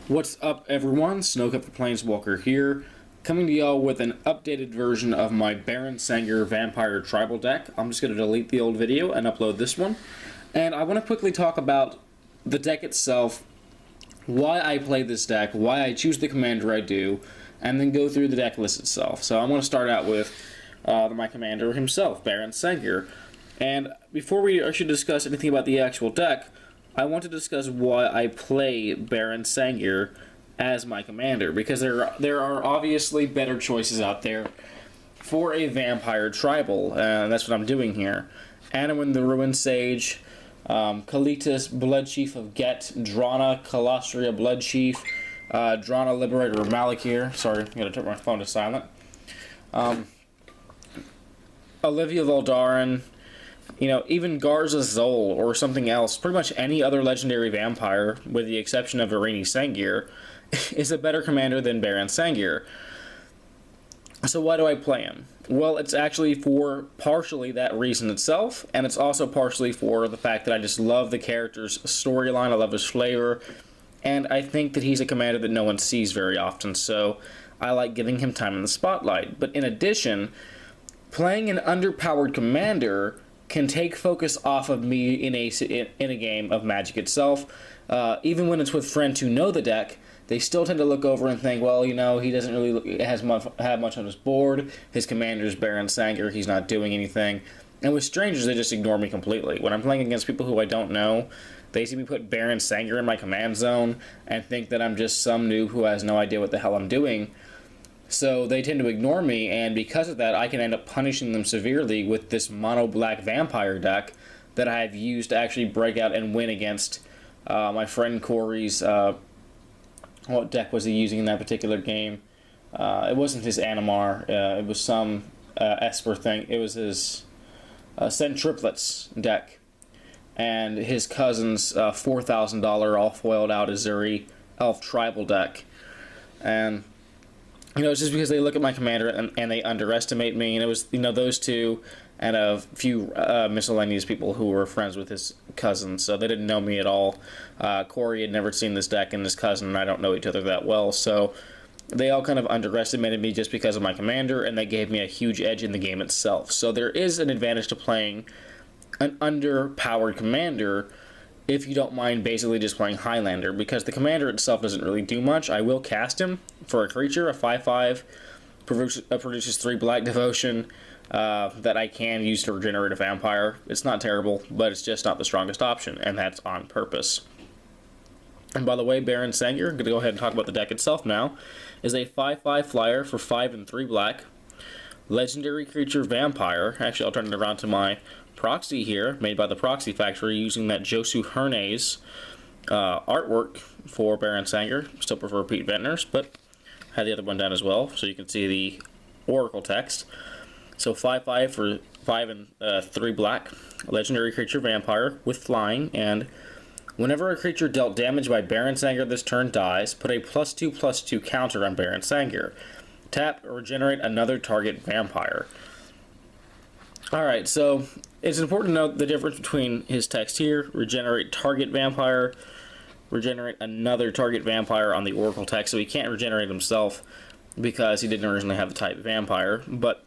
What's up, everyone? Snowcup the Planeswalker here, coming to y'all with an updated version of my Baron Sengir Vampire tribal deck. I'm just going to delete the old video and upload this one. And I want to quickly talk about the deck itself, why I play this deck, why I choose the commander I do, and then go through the deck list itself. So I'm going to start out with my commander himself, Baron Sengir. And before we actually discuss anything about the actual deck, I want to discuss why I play Baron Sengir as my commander, because there are obviously better choices out there for a vampire tribal, and that's what I'm doing here. Anowon the Ruined Sage, Kalitas, Bloodchief of Get, Drana, Kalastria Bloodchief, Drana, Liberator of Malakir. Sorry, I'm going to turn my phone to silent. Olivia Voldaren, you know, even Garza Zol or something else, pretty much any other legendary vampire, with the exception of Mirri Sengir, is a better commander than Baron Sengir. So why do I play him? Well, it's actually for partially that reason itself, and it's also partially for the fact that I just love the character's storyline, I love his flavor, and I think that he's a commander that no one sees very often, so I like giving him time in the spotlight. But in addition, playing an underpowered commander can take focus off of me in a game of Magic itself. Even when it's with friends who know the deck, they still tend to look over and think, well, you know, he doesn't really have much on his board. His commander's Baron Sengir, he's not doing anything. And with strangers, they just ignore me completely. When I'm playing against people who I don't know, they see me put Baron Sengir in my command zone and think that I'm just some noob who has no idea what the hell I'm doing. So they tend to ignore me, and because of that, I can end up punishing them severely with this mono-black vampire deck that I've used to actually break out and win against my friend Corey's. What deck was he using in that particular game? It wasn't his Animar. It was some Esper thing. It was his Send Triplets deck. And his cousin's $4,000 all-foiled out Azuri Elf Tribal deck. And you know, it's just because they look at my commander and they underestimate me, and it was, you know, those two and a few miscellaneous people who were friends with his cousin, so they didn't know me at all. Corey had never seen this deck, and his cousin and I don't know each other that well, so they all kind of underestimated me just because of my commander, and they gave me a huge edge in the game itself. So there is an advantage to playing an underpowered commander if you don't mind basically just playing Highlander, because the commander itself doesn't really do much. I will cast him for a creature, a 5/5, produces 3 black devotion that I can use to regenerate a vampire. It's not terrible, but it's just not the strongest option, and that's on purpose. And by the way, Baron Sengir, I'm going to go ahead and talk about the deck itself now, is a 5/5 flyer for 5 and 3 black, legendary creature vampire. Actually, I'll turn it around to my proxy here, made by the Proxy Factory, using that Josu Hernes artwork for Baron Sengir. Still prefer Pete Ventnor's, but I had the other one done as well, so you can see the Oracle text. So 5/5 for 5 and 3 black, legendary creature vampire with flying, and whenever a creature dealt damage by Baron Sengir this turn dies, put a +2/+2 counter on Baron Sengir. Tap or regenerate another target vampire. Alright, so it's important to note the difference between his text here, regenerate target vampire, regenerate another target vampire on the Oracle text, so he can't regenerate himself because he didn't originally have the type vampire, but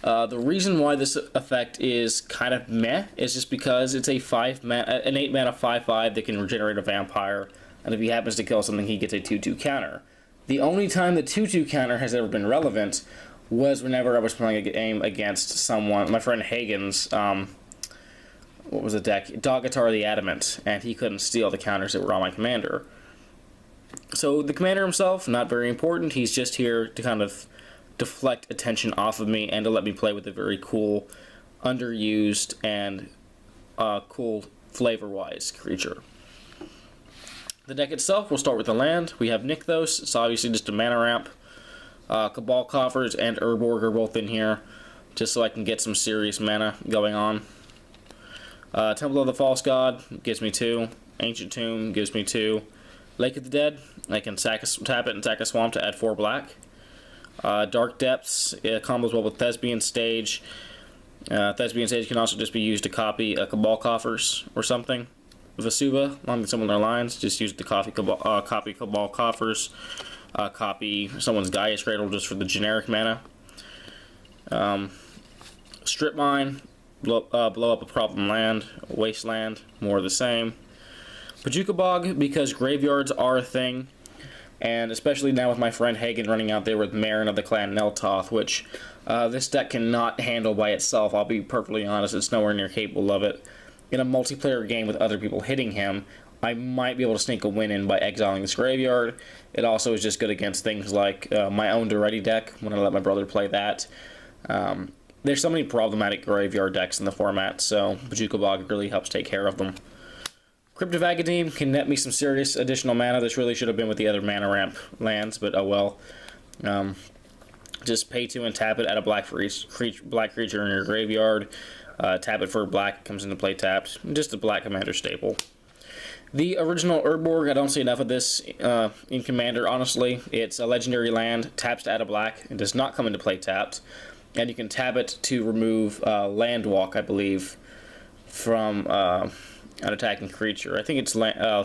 the reason why this effect is kind of meh is just because it's an 8 mana 5/5 that can regenerate a vampire, and if he happens to kill something, he gets a 2/2 counter. The only time the 2/2 counter has ever been relevant was whenever I was playing a game against someone, my friend Hagen's, what was the deck? Dogatar the Adamant, and he couldn't steal the counters that were on my commander. So the commander himself, not very important. He's just here to kind of deflect attention off of me and to let me play with a very cool, underused, and cool flavor-wise creature. The deck itself, we'll start with the land. We have Nykthos. It's obviously just a mana ramp. Cabal Coffers and Urborg are both in here, just so I can get some serious mana going on. Temple of the False God gives me 2. Ancient Tomb gives me 2. Lake of the Dead, I can tap it and sack a swamp to add 4 black. Dark Depths, it combos well with Thespian Stage. Thespian Stage can also just be used to copy a Cabal Coffers or something. Vesuva along similar lines. Just use the copy Cabal Coffers, copy someone's Gaia's Cradle just for the generic mana. Strip Mine, blow up a problem land, wasteland, more of the same. Bojuka Bog, because graveyards are a thing, and especially now with my friend Hagen running out there with Marin of the Clan Neltoth, which this deck cannot handle by itself. I'll be perfectly honest, it's nowhere near capable of it. In a multiplayer game with other people hitting him, I might be able to sneak a win in by exiling this graveyard. It also is just good against things like my own Duretti deck, when I let my brother play that. There's so many problematic graveyard decks in the format, so Bojuka Bog really helps take care of them. Crypt of Agadeem can net me some serious additional mana. This really should have been with the other mana ramp lands, but oh well. Just pay 2 and tap it, add a black creature in your graveyard. Tap it for black, comes into play tapped. Just a black commander staple. The original Urborg, I don't see enough of this in Commander, honestly. It's a legendary land, taps to add a black, and does not come into play tapped. And you can tap it to remove Landwalk, I believe, from an attacking creature. I think it's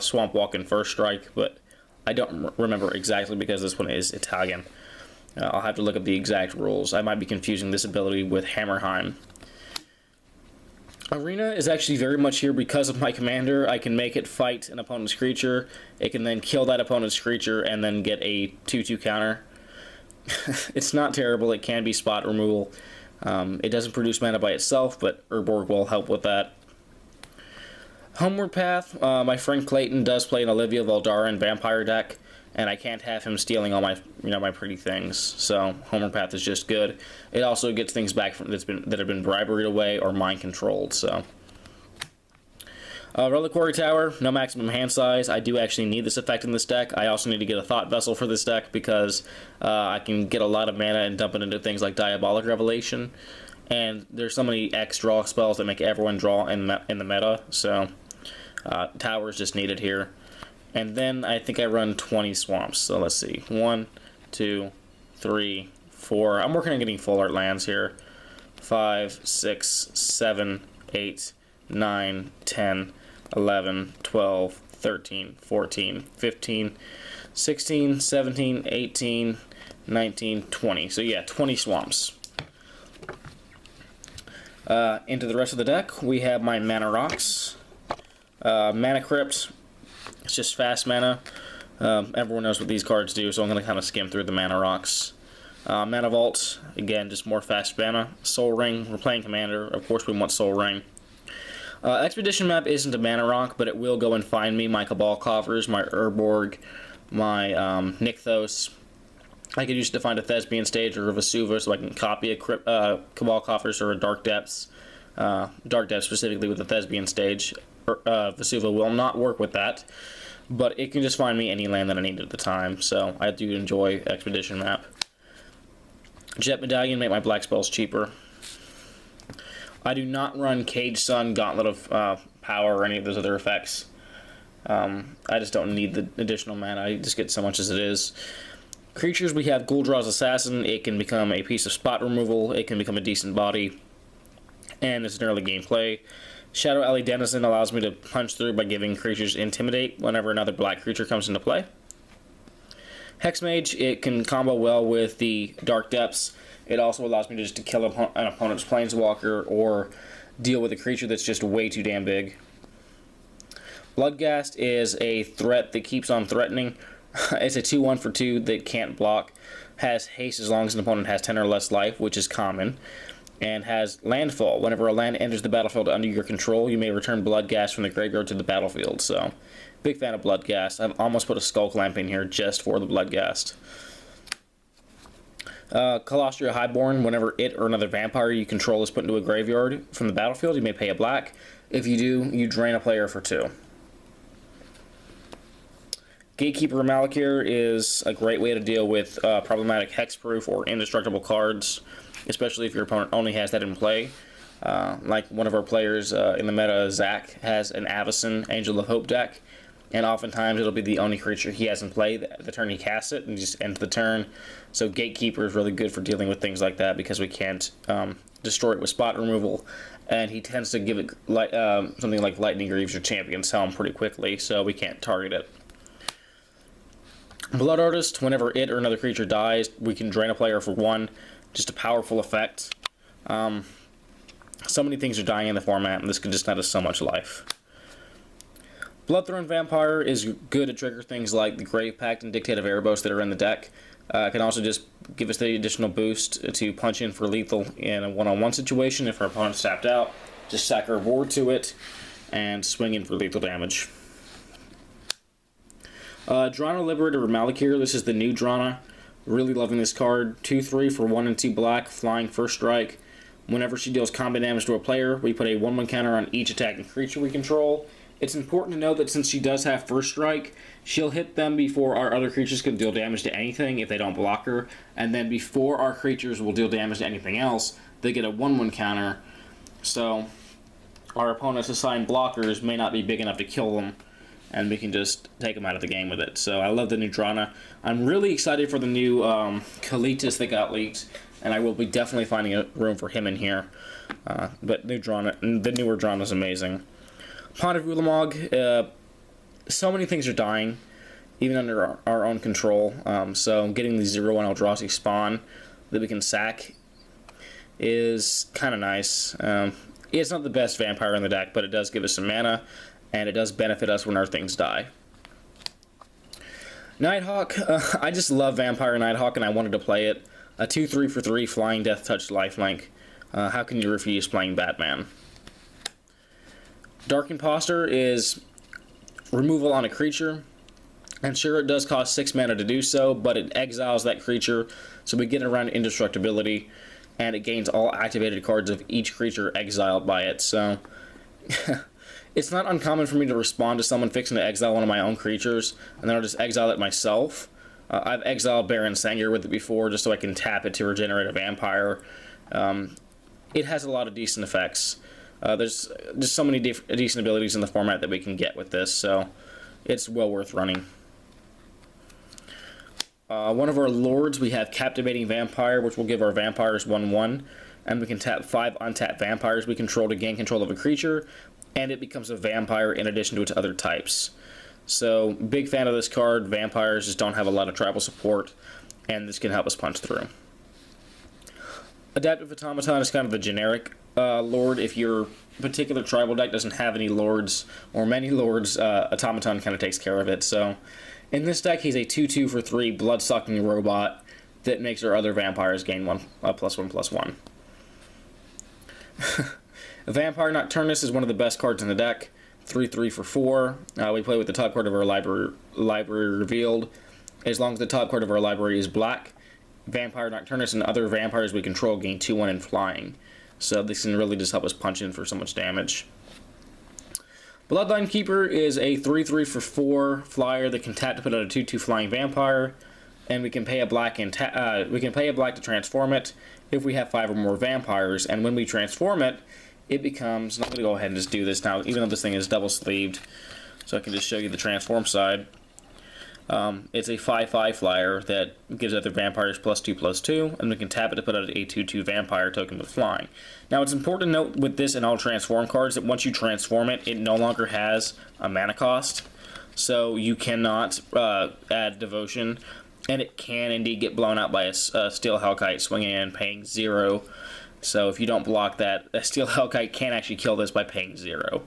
Swamp Walk in First Strike, but I don't remember exactly because this one is Italian. I'll have to look up the exact rules. I might be confusing this ability with Hammerheim. Arena is actually very much here because of my commander. I can make it fight an opponent's creature. It can then kill that opponent's creature and then get a 2/2 counter. It's not terrible. It can be spot removal. It doesn't produce mana by itself, but Urborg will help with that. Homeward Path, my friend Clayton does play an Olivia Voldaren Vampire deck, and I can't have him stealing all my, my pretty things. So Homeward Path is just good. It also gets things back from that have been bribery away or mind controlled. So Reliquary Tower, no maximum hand size. I do actually need this effect in this deck. I also need to get a Thought Vessel for this deck because I can get a lot of mana and dump it into things like Diabolic Revelation. And there's so many X draw spells that make everyone draw in the meta. So Tower is just needed here. And then I think I run 20 swamps. So let's see. 1, 2, 3, 4. I'm working on getting full art lands here. 5, 6, 7, 8, 9, 10, 11, 12, 13, 14, 15, 16, 17, 18, 19, 20. So yeah, 20 swamps. Into the rest of the deck, we have my Mana Rocks. Mana Crypt. It's just fast mana. Everyone knows what these cards do, so I'm going to kind of skim through the Mana Rocks. Mana Vault, again, just more fast mana. Soul Ring, we're playing Commander. Of course we want Soul Ring. Expedition Map isn't a Mana Rock, but it will go and find me my Cabal Coffers, my Urborg, my Nykthos. I could use it to find a Thespian Stage or a Vesuva, so I can copy a Cabal Coffers or a Dark Depths. Dark Depths specifically with the Thespian Stage. Vesuva will not work with that, but it can just find me any land that I need at the time, so I do enjoy Expedition Map. Jet Medallion, make my black spells cheaper. I do not run Cage Sun, Gauntlet of Power, or any of those other effects. I just don't need the additional mana. I just get so much as it is. Creatures, we have Gul'draw's Assassin. It can become a piece of spot removal. It can become a decent body. And it's an early gameplay. Shadow Alley Denizen allows me to punch through by giving creatures Intimidate whenever another black creature comes into play. Hexmage, it can combo well with the Dark Depths. It also allows me to kill an opponent's Planeswalker or deal with a creature that's just way too damn big. Bloodghast is a threat that keeps on threatening. It's a 2/1 for 2 that can't block. Has haste as long as an opponent has 10 or less life, which is common. And has landfall. Whenever a land enters the battlefield under your control, you may return Bloodghast from the graveyard to the battlefield. So, big fan of Bloodghast. I've almost put a Skull Clamp in here just for the Bloodghast. Kalastria Highborn, whenever it or another vampire you control is put into a graveyard from the battlefield, you may pay a black. If you do, you drain a player for 2. Gatekeeper of Malakir is a great way to deal with problematic hexproof or indestructible cards, especially if your opponent only has that in play. Like one of our players in the meta, Zach, has an Avacyn Angel of Hope deck. and oftentimes it'll be the only creature he has in play the turn he casts it, and just ends the turn. So Gatekeeper is really good for dealing with things like that, because we can't destroy it with spot removal, and he tends to give it something like Lightning Greaves or Champion's Helm pretty quickly, so we can't target it. Blood Artist, whenever it or another creature dies, we can drain a player for 1. Just a powerful effect. So many things are dying in the format, and this can just net us so much life. Bloodthrone Vampire is good to trigger things like the Grave Pact and Dictate of Erebos that are in the deck. It can also just give us the additional boost to punch in for lethal in a one-on-one situation if our opponent's tapped out. Just sack our board to it and swing in for lethal damage. Drana, Liberator of Malakir. This is the new Drana. Really loving this card. 2/3 for 1 and 2 black, flying first strike. Whenever she deals combat damage to a player, we put a 1/1 counter on each attacking creature we control. It's important to note that since she does have first strike, she'll hit them before our other creatures can deal damage to anything if they don't block her, and then before our creatures will deal damage to anything else, they get a 1/1 counter. So our opponent's assigned blockers may not be big enough to kill them, and we can just take them out of the game with it. So I love the new Drana. I'm really excited for the new Kalitas that got leaked, and I will be definitely finding a room for him in here. But new Drana, the newer Drana is amazing. Pawn of Ulamog, so many things are dying, even under our own control. So getting the 0/1 Eldrazi spawn that we can sack is kind of nice. It's not the best vampire in the deck, but it does give us some mana, and it does benefit us when our things die. Nighthawk, I just love Vampire Nighthawk, and I wanted to play it. A 2/3 for 3 flying Death Touch lifelink. How can you refuse playing Batman? Dark Impostor is removal on a creature, and sure, it does cost 6 mana to do so, but it exiles that creature, so we get around indestructibility, and it gains all activated cards of each creature exiled by it. So it's not uncommon for me to respond to someone fixing to exile one of my own creatures, and then I'll just exile it myself. I've exiled Baron Sengir with it before, just so I can tap it to regenerate a vampire. It has a lot of decent effects. There's just so many decent abilities in the format that we can get with this, so it's well worth running. One of our lords, we have Captivating Vampire, which will give our vampires 1/1, and we can tap 5 untapped vampires we control to gain control of a creature, and it becomes a vampire in addition to its other types. So, big fan of this card. Vampires just don't have a lot of tribal support, and this can help us punch through. Adaptive Automaton is kind of the generic lord. If your particular tribal deck doesn't have any lords, or many lords, Automaton kind of takes care of it. So, in this deck, he's a 2/2 for 3 blood-sucking robot that makes our other vampires gain +1/+1. Vampire Nocturnus is one of the best cards in the deck. 3/3 for 4. We play with the top card of our library revealed. As long as the top card of our library is black, Vampire Nocturnus and other vampires we control gain 2/1 in flying. So this can really just help us punch in for so much damage. Bloodline Keeper is a 3/3 for 4 flyer that can tap to put out a 2/2 flying vampire, and we can pay a black to transform it if we have 5 or more vampires. And when we transform it, it becomes. I'm going to go ahead and just do this now, even though this thing is double sleeved, so I can just show you the transform side. It's a 5/5 flyer that gives other vampires +2/+2, and we can tap it to put out a 2/2 vampire token with flying. Now, it's important to note with this and all transform cards that once you transform it, it no longer has a mana cost, so you cannot add devotion, and it can indeed get blown out by a Steel Hellkite swinging in paying 0. So if you don't block that, a Steel Hellkite can actually kill this by paying 0.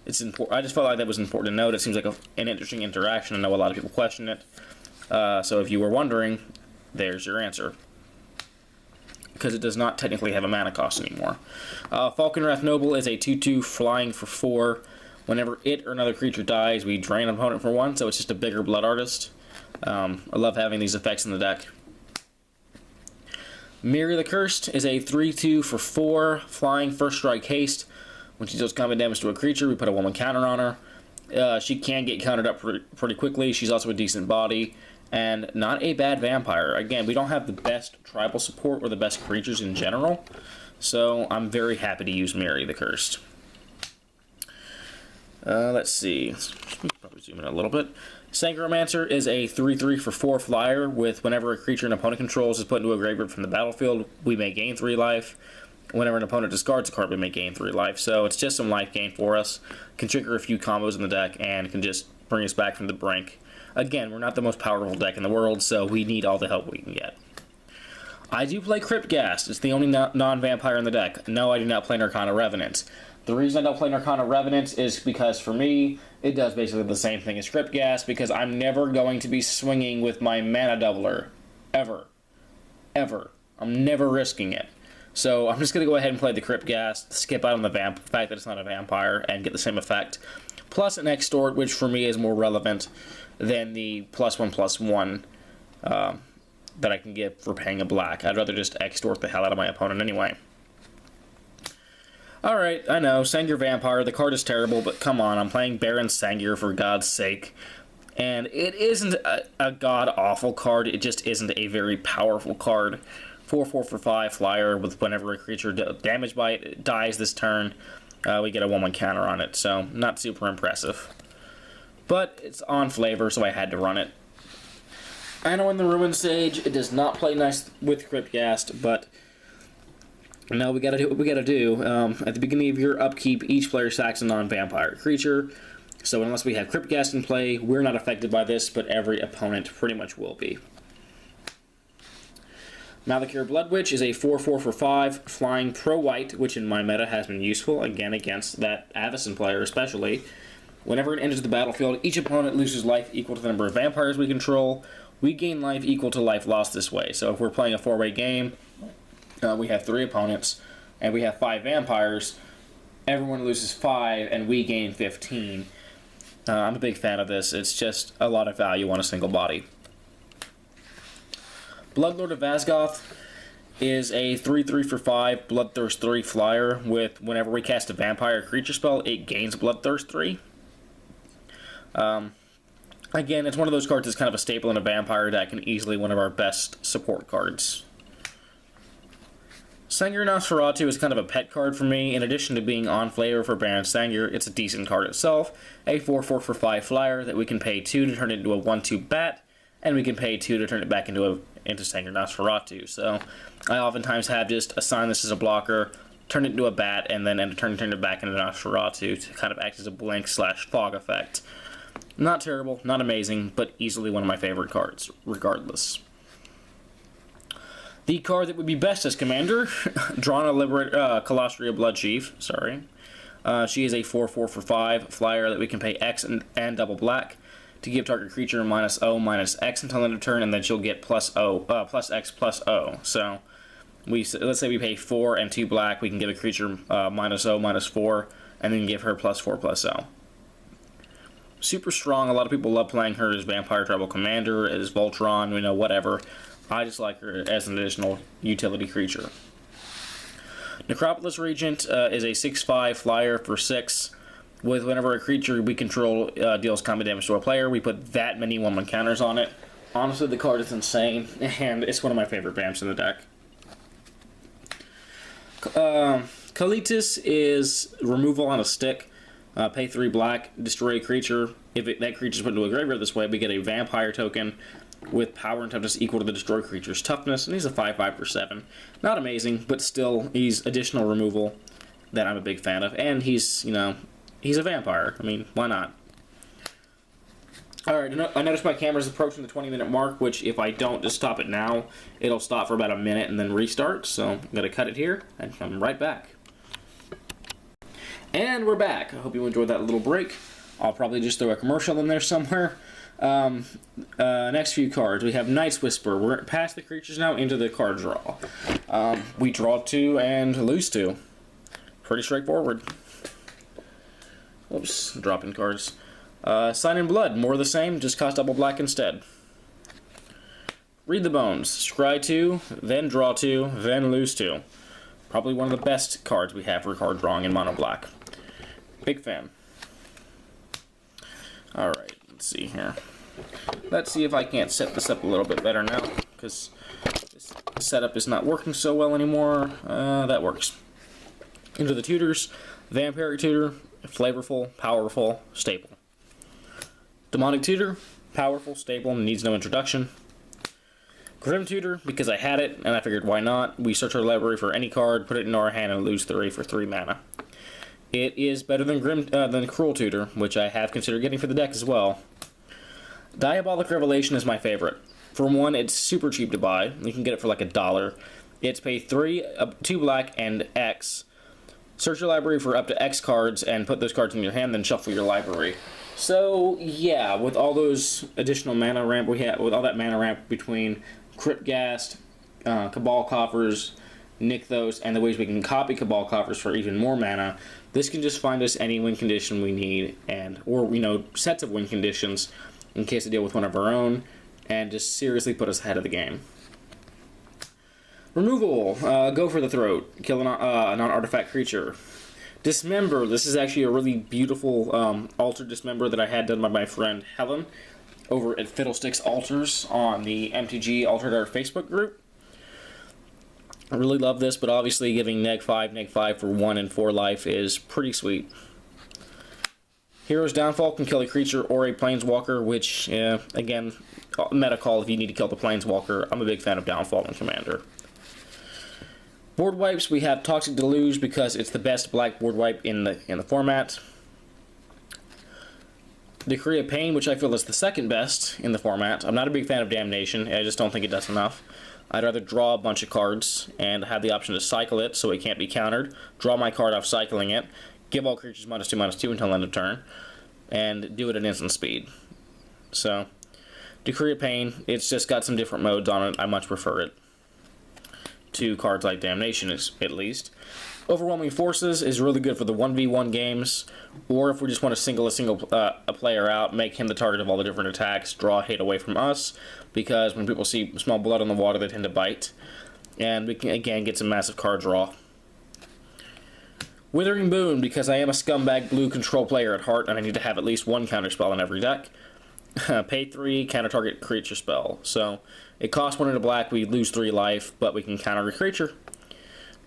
It's important. I just felt like that was important to note. It seems like an interesting interaction. I know a lot of people question it. So if you were wondering, there's your answer. Because it does not technically have a mana cost anymore. Falkenrath Noble is a 2/2 flying for 4. Whenever it or another creature dies, we drain an opponent for 1, so it's just a bigger Blood Artist. I love having these effects in the deck. Mirri the Cursed is a 3/2 for 4 flying first strike haste. When she deals combat damage to a creature, we put a 1/1 counter on her. She can get countered up pretty quickly. She's also a decent body, and not a bad vampire. Again, we don't have the best tribal support or the best creatures in general, so I'm very happy to use Mirri the Cursed. Let's see. Probably zoom in a little bit. Sangromancer is a 3/3 for 4 flyer with whenever a creature an opponent controls is put into a graveyard from the battlefield, we may gain 3 life. Whenever an opponent discards a card, we may gain 3 life. So it's just some life gain for us. Can trigger a few combos in the deck and can just bring us back from the brink. Again, we're not the most powerful deck in the world, so we need all the help we can get. I do play Crypt Ghast. It's the only non-vampire in the deck. No, I do not play Narcana Revenant. The reason I don't play Narcana Revenant is because, for me, it does basically the same thing as Crypt Ghast, because I'm never going to be swinging with my mana doubler. Ever. Ever. I'm never risking it. So I'm just going to go ahead and play the Crypt Ghast, skip out on the fact that it's not a vampire, and get the same effect. Plus an Extort, which for me is more relevant than the +1/+1 that I can get for paying a black. I'd rather just Extort the hell out of my opponent anyway. Alright, I know, Sengir Vampire, the card is terrible, but come on, I'm playing Baron Sengir for God's sake. And it isn't a god-awful card, it just isn't a very powerful card. 4/4 for 5 flyer with whenever a creature damaged by it dies this turn, we get a 1/1 counter on it, so not super impressive. But it's on flavor, so I had to run it. Anowon the Ruin Sage, it does not play nice with Crypt Ghast, but no, we gotta do what we gotta do. At the beginning of your upkeep, each player sacks a non-vampire creature, so unless we have Crypt Ghast in play, we're not affected by this, but every opponent pretty much will be. Malakir Bloodwitch is a 4/4 for 5 flying pro-white, which in my meta has been useful, again against that Avacyn player especially. Whenever it enters the battlefield, each opponent loses life equal to the number of vampires we control. We gain life equal to life lost this way. So if we're playing a 4-way game, we have 3 opponents, and we have 5 vampires. Everyone loses 5, and we gain 15. I'm a big fan of this. It's just a lot of value on a single body. Bloodlord of Vaasgoth is a 3/3 for 5 Bloodthirst 3 flyer with whenever we cast a vampire creature spell, it gains Bloodthirst 3. Again, it's one of those cards that's kind of a staple in a vampire deck and easily one of our best support cards. Sengir Nosferatu is kind of a pet card for me. In addition to being on flavor for Baron Sengir, it's a decent card itself. A 4/4 for 5 flyer that we can pay 2 to turn it into a 1/2 bat, and we can pay 2 to turn it back into Sengir Nosferatu. So I oftentimes have just assign this as a blocker, turn it into a bat, and then turn it back into Nosferatu to kind of act as a blink/fog effect. Not terrible, not amazing, but easily one of my favorite cards, regardless. The card that would be best as commander, Drana Liberator, Kalastria Bloodchief, sorry. She is a 4/4 for 5 flyer that we can pay X and double black to give target creature -0/-X until end of turn, and then she'll get +X/+O. So let's say we pay 4 and 2 black, we can give a creature -0/-4, and then give her +4/+O. Super strong. A lot of people love playing her as Vampire Tribal Commander, as Voltron, whatever. I just like her as an additional utility creature. Necropolis Regent is a 6/5 flyer for 6. With whenever a creature we control deals combat damage to a player, we put that many 1/1 counters on it. Honestly, the card is insane, and it's one of my favorite vamps in the deck. Kalitas is removal on a stick. Pay 3 black, destroy a creature. If that creature is put into a graveyard this way, we get a vampire token with power and toughness equal to the destroyed creature's toughness, and he's a 5/5 for 7. Not amazing, but still, he's additional removal that I'm a big fan of, and he's a vampire. I mean, why not? Alright, I noticed my camera's approaching the 20-minute mark, which if I don't just stop it now, it'll stop for about a minute and then restart, so I'm going to cut it here and come right back. And we're back. I hope you enjoyed that little break. I'll probably just throw a commercial in there somewhere. Next few cards. We have Night's Whisper. We're past the creatures now into the card draw. We draw 2 and lose 2. Pretty straightforward. Oops, dropping cards. Sign in Blood. More of the same, just cost double black instead. Read the Bones. Scry 2, then draw 2, then lose 2. Probably one of the best cards we have for card drawing in mono black. Big fan. Alright, let's see here. Let's see if I can't set this up a little bit better now, because this setup is not working so well anymore. That works. Into the tutors. Vampiric Tutor, flavorful, powerful, staple. Demonic Tutor, powerful, stable, needs no introduction. Grim Tutor, because I had it, and I figured why not. We search our library for any card, put it in our hand, and lose 3 for 3 mana. It is better than Cruel Tutor, which I have considered getting for the deck as well. Diabolic Revelation is my favorite. For one, it's super cheap to buy. You can get it for like $1. It's pay 3, 2 black, and X. Search your library for up to X cards and put those cards in your hand, then shuffle your library. So, yeah, with all those additional mana ramp we have, with all that mana ramp between Crypt Ghast, Cabal Coffers, Nykthos, and the ways we can copy Cabal Coffers for even more mana, this can just find us any win condition we need, or, sets of win conditions in case we deal with one of our own, and just seriously put us ahead of the game. Removal. Go for the throat. Kill a non-artifact creature. Dismember. This is actually a really beautiful altar dismember that I had done by my friend Helen over at Fiddlesticks Altars on the MTG Altered Art Facebook group. I really love this, but obviously giving neg5 for 1 and 4 life is pretty sweet. Hero's Downfall can kill a creature or a Planeswalker, which, again, meta call if you need to kill the Planeswalker. I'm a big fan of Downfall in Commander. Board wipes, we have Toxic Deluge because it's the best black board wipe in the format. Decree of Pain, which I feel is the second best in the format. I'm not a big fan of Damnation. I just don't think it does enough. I'd rather draw a bunch of cards and have the option to cycle it so it can't be countered. Draw my card off cycling it. Give all creatures -2/-2 until end of turn. And do it at instant speed. So, Decree of Pain, it's just got some different modes on it. I much prefer it to cards like Damnation, at least. Overwhelming Forces is really good for the 1v1 games, or if we just want to single a player out, make him the target of all the different attacks, draw hate away from us, because when people see small blood on the water, they tend to bite. And we can, again, get some massive card draw. Withering Boon, because I am a scumbag blue control player at heart, and I need to have at least one counterspell in every deck. Pay 3, counter target creature spell. So, it costs 1 in a black, we lose 3 life, but we can counter a creature.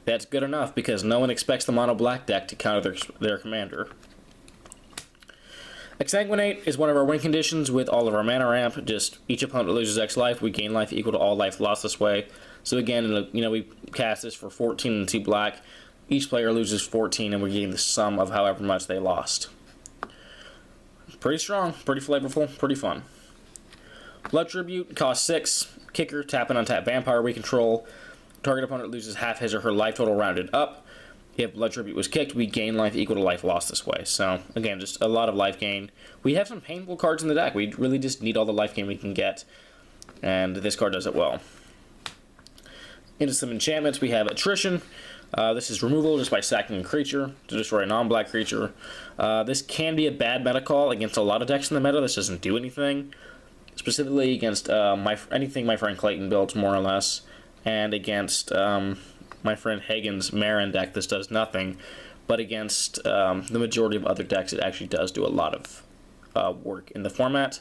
That's good enough, because no one expects the mono black deck to counter their commander. Exsanguinate is one of our win conditions with all of our mana ramp. Just each opponent loses X life, we gain life equal to all life lost this way. So again, we cast this for 14 and 2 black. Each player loses 14 and we gain the sum of however much they lost. Pretty strong, pretty flavorful, pretty fun. Blood Tribute costs 6. Kicker, tap and untap vampire we control. Target opponent loses half his or her life total rounded up. If Blood Tribute was kicked, we gain life equal to life lost this way. So, again, just a lot of life gain. We have some painful cards in the deck. We really just need all the life gain we can get. And this card does it well. Into some enchantments, we have Attrition. This is removal just by sacking a creature to destroy a non-black creature. This can be a bad meta call against a lot of decks in the meta. This doesn't do anything. Specifically against anything my friend Clayton builds, more or less. And against my friend Hagen's Marin deck, this does nothing. But against the majority of other decks, it actually does do a lot of work in the format.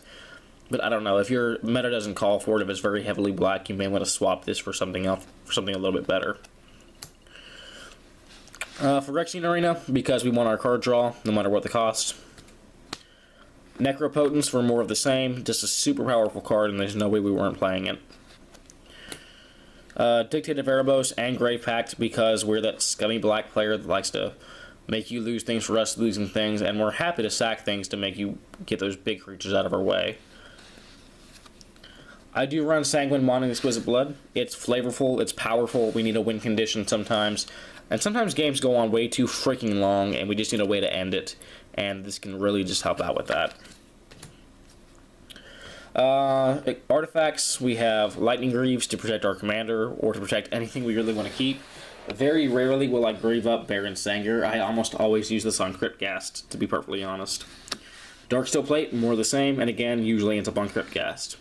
But I don't know, if your meta doesn't call for it, if it's very heavily black, you may want to swap this for something else, for something a little bit better. For Phyrexian Arena, because we want our card draw, no matter what the cost. Necropotence for more of the same, just a super powerful card, and there's no way we weren't playing it. Dictative Erebos and Grave Pact, because we're that scummy black player that likes to make you lose things for us losing things, and we're happy to sack things to make you get those big creatures out of our way. I do run Sanguine Mono Exquisite Blood. It's flavorful, it's powerful, we need a win condition sometimes. And sometimes games go on way too freaking long, and we just need a way to end it. And this can really just help out with that. Artifacts, we have Lightning Greaves to protect our commander, or to protect anything we really want to keep. Very rarely will I grieve up Baron Sengir. I almost always use this on Crypt Ghast, to be perfectly honest. Darksteel Plate, more of the same, and again, usually ends up on Crypt Ghast.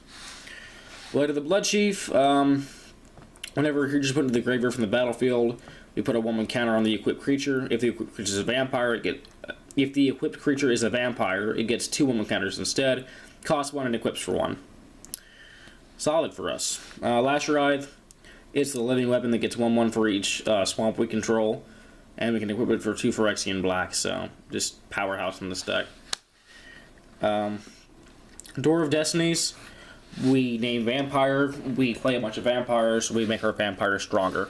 Blade of the Bloodchief, whenever a creature is put into the graveyard from the battlefield, we put a 1/1 counter on the equipped creature. If the equipped creature is a vampire, it gets 2 1/1 counters instead. Costs 1 and equips for 1. Solid for us. Lasher is the living weapon that gets 1/1 for each swamp we control, and we can equip it for 2 Phyrexian black, so just powerhouse in this deck. Door of Destinies, we name Vampire, we play a bunch of vampires, we make our vampires stronger.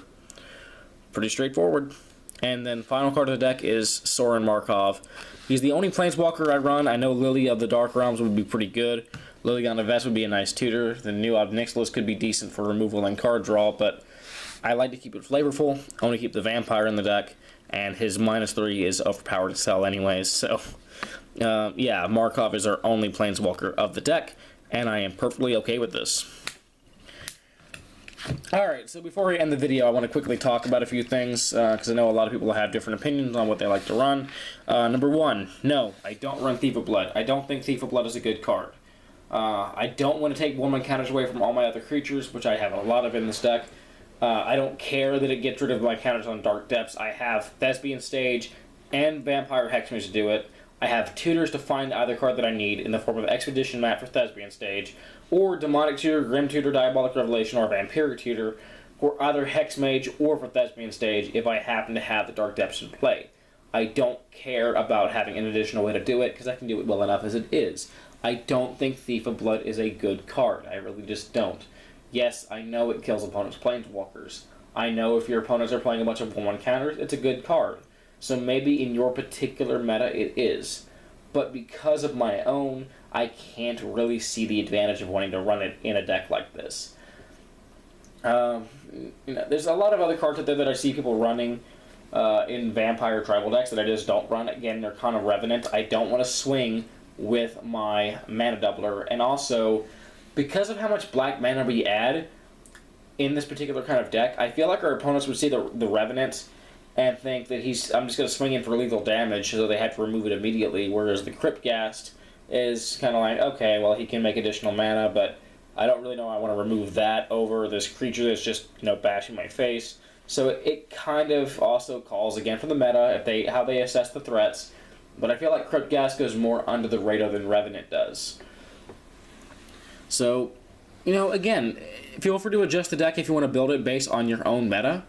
Pretty straightforward. And then final card of the deck is Sorin Markov. He's the only Planeswalker I run. I know Lily of the Dark Realms would be pretty good. Liliana Vest would be a nice tutor. The new Ob Nixilis could be decent for removal and card draw, but I like to keep it flavorful. I want to keep the Vampire in the deck, and his -3 is overpowered to sell anyways, so yeah, Markov is our only Planeswalker of the deck, and I am perfectly okay with this. Alright, so before we end the video, I want to quickly talk about a few things, because I know a lot of people have different opinions on what they like to run. Number one, no, I don't run Thief of Blood. I don't think Thief of Blood is a good card. I don't want to take 1/1 counters away from all my other creatures, which I have a lot of in this deck. I don't care that it gets rid of my counters on Dark Depths. I have Thespian Stage and Vampire Hexmage to do it. I have tutors to find either card that I need in the form of Expedition Map for Thespian Stage, or Demonic Tutor, Grim Tutor, Diabolic Revelation, or Vampiric Tutor for either Hexmage or for Thespian Stage if I happen to have the Dark Depths in play. I don't care about having an additional way to do it, because I can do it well enough as it is. I don't think Thief of Blood is a good card. I really just don't. Yes, I know it kills opponents' Planeswalkers. I know if your opponents are playing a bunch of 1/1 counters, it's a good card. So maybe in your particular meta it is. But because of my own, I can't really see the advantage of wanting to run it in a deck like this. There's a lot of other cards out there that I see people running in Vampire tribal decks that I just don't run. Again, they're kind of Revenant. I don't want to swing with my mana doubler. And also, because of how much black mana we add in this particular kind of deck, I feel like our opponents would see the Revenant and think that I'm just going to swing in for lethal damage, so they had to remove it immediately, whereas the Crypt Ghast is kind of like, okay, well, he can make additional mana, but I don't really know I want to remove that over this creature that's just, bashing my face. So it kind of also calls, again, for the meta, how they assess the threats, but I feel like Crypt Ghast goes more under the radar than Revenant does. So, again, feel free to adjust the deck if you want to build it based on your own meta.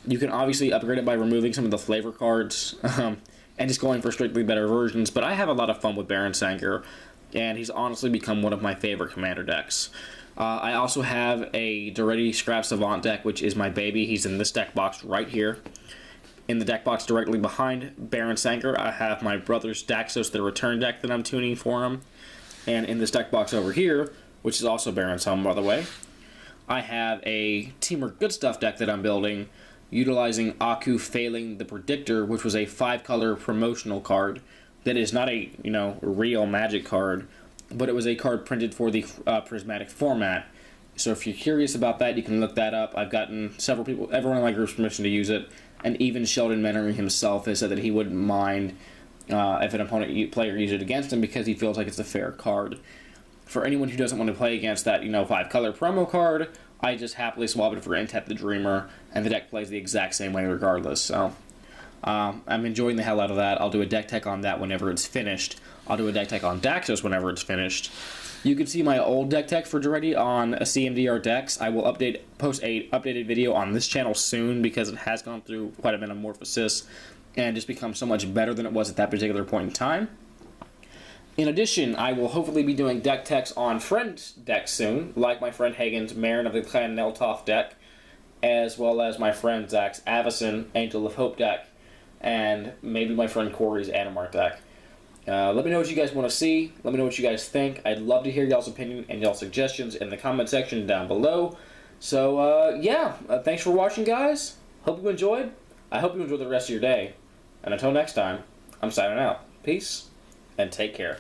You can obviously upgrade it by removing some of the flavor cards and just going for strictly better versions, but I have a lot of fun with Baron Sengir, and he's honestly become one of my favorite commander decks. I also have a Daretti Scrap Savant deck, which is my baby. He's in this deck box right here. In the deck box directly behind Baron Sengir, I have my brother's Daxos the Return deck that I'm tuning for him. And in this deck box over here, which is also Baron's home, by the way, I have a Teamwork Good Stuff deck that I'm building, utilizing Aku Failing the Predictor, which was a 5-color promotional card that is not a, real Magic card, but it was a card printed for the prismatic format. So if you're curious about that, you can look that up. I've gotten several people, everyone in my group's permission to use it, and even Sheldon Menery himself has said that he wouldn't mind if an opponent player used it against him because he feels like it's a fair card. For anyone who doesn't want to play against that, 5-color promo card, I just happily swap it for Entep the Dreamer, and the deck plays the exact same way regardless. So I'm enjoying the hell out of that. I'll do a deck tech on that whenever it's finished. I'll do a deck tech on Daxos whenever it's finished. You can see my old deck tech for Daretti on a CMDR decks. I will post a updated video on this channel soon because it has gone through quite a metamorphosis and just become so much better than it was at that particular point in time. In addition, I will hopefully be doing deck techs on friend decks soon, like my friend Hagen's Marin of the Clan Neltoff deck, as well as my friend Zach's Avacyn Angel of Hope deck, and maybe my friend Corey's Animarch deck. Let me know what you guys want to see. Let me know what you guys think. I'd love to hear y'all's opinion and y'all's suggestions in the comment section down below. So, thanks for watching, guys. Hope you enjoyed. I hope you enjoy the rest of your day. And until next time, I'm signing out. Peace, and take care.